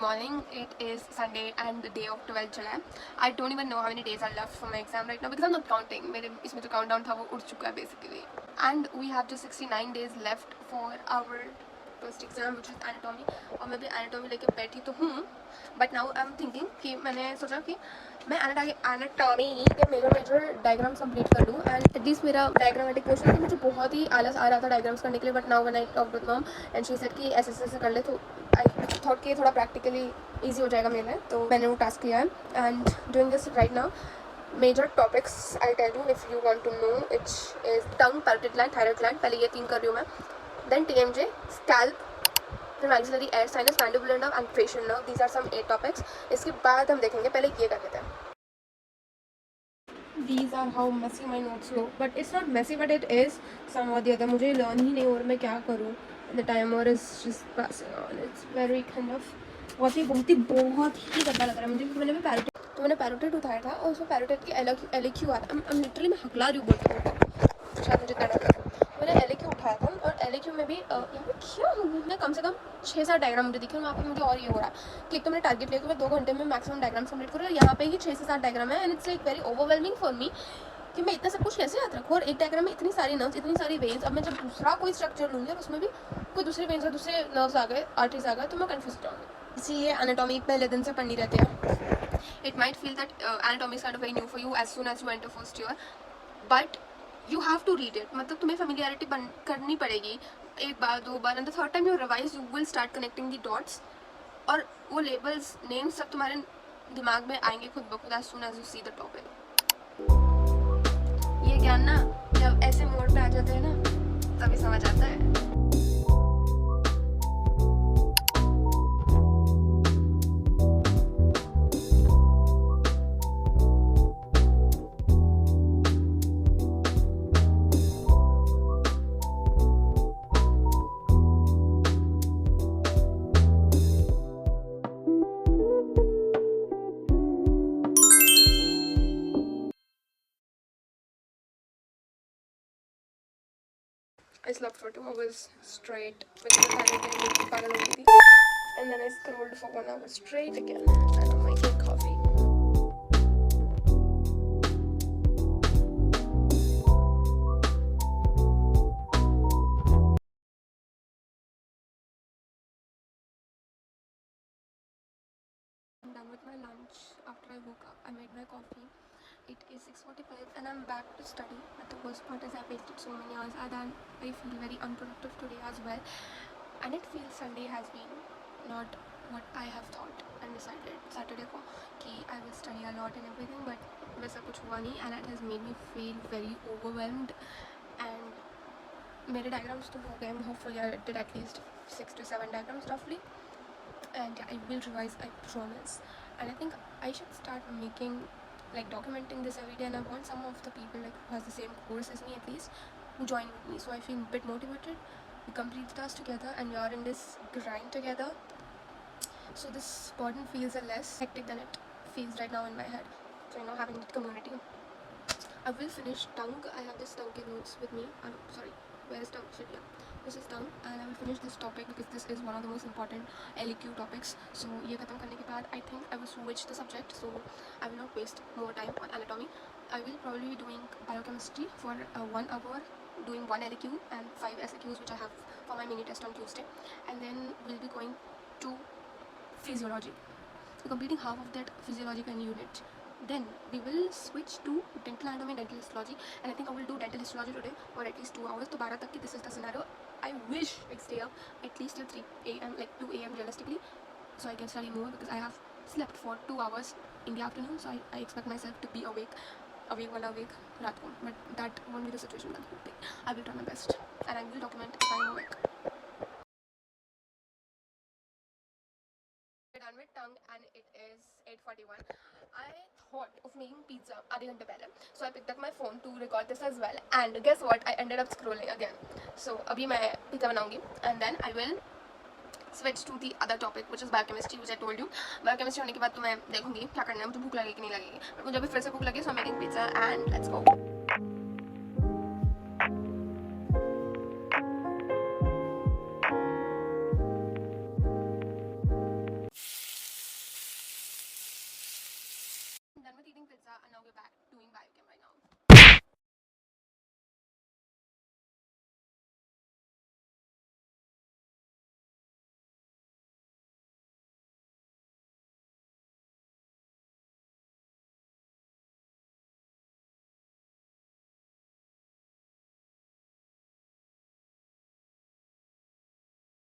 morning. It is Sunday and the day of 12th July. I don't even know how many days are left for my exam right now because I'm not counting. मेरे इसमें जो countdown था वो उड़ चुका है basically. And we have just 69 days left for our first exam which is anatomy. और मैं भी anatomy लेके बैठी तो हूँ. But now I'm thinking कि मैंने सोचा कि मैं anatomy के मेजर डायग्राम्स कंप्लीट कर लूँ एंड एटलीस्ट मेरा डायग्रामेटिक पोर्शन कि मुझे बहुत ही आलस आ रहा था डायग्राम्स करने के लिए. But now when I talked with mom and she said कि ऐसे ऐसे कर ले तो आई थॉट कि थोड़ा प्रैक्टिकली ईजी हो जाएगा मेरे लिए. तो मैंने वो टास्क लिया है and doing this right now. Major topics I'll tell you if you want to know. It is tongue, parotid gland, thyroid gland. पहले ये 3 कर रही हूँ मैं. Then TMJ, scalp, then maxillary air sinus, mandibular nerve and facial nerve. These are some 8 topics. इसके बाद हम देखेंगे. पहले ये कर लेते हैं. These are how messy my notes look. But it's not messy, but it is somehow the other. मुझे learn ही नहीं हो रहा मैं क्या करूँ. The timer is just passing on. It's very kind of बहुत ही गंदा लग रहा है मुझे क्योंकि मैंने पैरोटिड उठाया था और उसमें पैरोटिड की एलक्यू आ रहा है. लिटरली मैं हकला रही हूँ बोलते शायद मुझे करना था. मैंने एलक्यू उठाया था और एलक्यू में भी यहाँ पे क्या हो गया. मैं कम से कम 6-7 डायग्राम मुझे दिखे और वहाँ पे मुझे और ये हो रहा है कि एक तो मैंने टारगेट लिया कि मैं 2 घंटे में मैक्सिमम डायग्राम्स कंप्लीट करूँ. यहाँ पे ही 6 से 7 डायग्राम है and it's like very overwhelming for me कि मैं इतना सब कुछ कैसे याद रखूँ. और एक डायग्राम में इतनी सारी नर्व्स, इतनी सारी वेन्स. अब मैं जब दूसरा कोई स्ट्रक्चर लूँगी और उसमें भी कोई दूसरे वेन्स और दूसरे नर्व्स आ गए, आर्टरीज आ गए तो मैं कन्फ्यूज हो जाऊँगी. इसलिए एनाटॉमी पहले दिन से पढ़नी रहती है. It might feel that anatomy is kind of very new for you as soon as you enter first year, but you have to read it. मतलब तुम्हें familiarity करनी पड़ेगी एक बार 2 बार and the third time you revise you will start connecting the dots और वो labels names सब तुम्हारे दिमाग में आएंगे खुद ब खुद as soon as you see the topic. ये ज्ञान ना जब ऐसे मोड पे आ जाते हैं ना तभी समझ आता है. I slept for 2 hours straight because I was pagal ho gayi thi. And then I scrolled for 1 hour straight again and I'm making coffee. I'm done with my lunch. After I woke up, I made my coffee. It is 6:45 and I'm back to study. But the worst part is I wasted so many hours and I feel very unproductive today as well. And it feels Sunday has been not what I have thought and decided Saturday को कि I will study a lot and everything, but वैसा कुछ हुआ नहीं and it has made me feel very overwhelmed. And मेरे diagrams तो हो गए. Hopefully I did at least 6 to 7 diagrams roughly. And yeah, I will revise, I promise. And I think I should start making like documenting this every day, and I want some of the people like who has the same course as me at least who join with me, so I feel a bit motivated. We complete the task together and we are in this grind together, so this burden feels a less hectic than it feels right now in my head. So having that community. I will finish tongue. I have this tongue notes with me. I'm sorry, where is tongue? Shit, yeah. This is tongue and I will finish this topic because this is one of the most important LEQ topics. So ये खत्म करने के बाद I think I will switch the subject, so I will not waste more time on anatomy. I will probably be doing biochemistry for 1 hour, doing 1 LEQ and 5 SEQs which I have for my mini test on Tuesday, and then we'll be going to physiology. So completing half of that physiological unit. Then we will switch to dental anatomy and dental histology, and I think I will do dental histology today for at least 2 hours. तो 12 तक की this is the scenario. I wish I stay up at least till 3 a.m. like 2 a.m. realistically, so I can study more because I have slept for 2 hours in the afternoon. So I expect myself to be awake रात को, but that won't be the situation. I will try my best and I will document if I am awake. Done with tongue and it is 8:41. I thought of making pizza आधे घंटे पहले, so I picked up my phone to record this as well, and guess what, I ended up scrolling again. So अभी मैं pizza बनाऊंगी and then I will switch to the other topic which is biochemistry, which I told you. Biochemistry होने के बाद तो मैं देखूंगी क्या करना है, मुझे भूख लगेगी कि नहीं लगेगी. but मुझे अभी फिर से भूख लगी, so I'm making pizza and let's go. and now we're back doing biochem right now.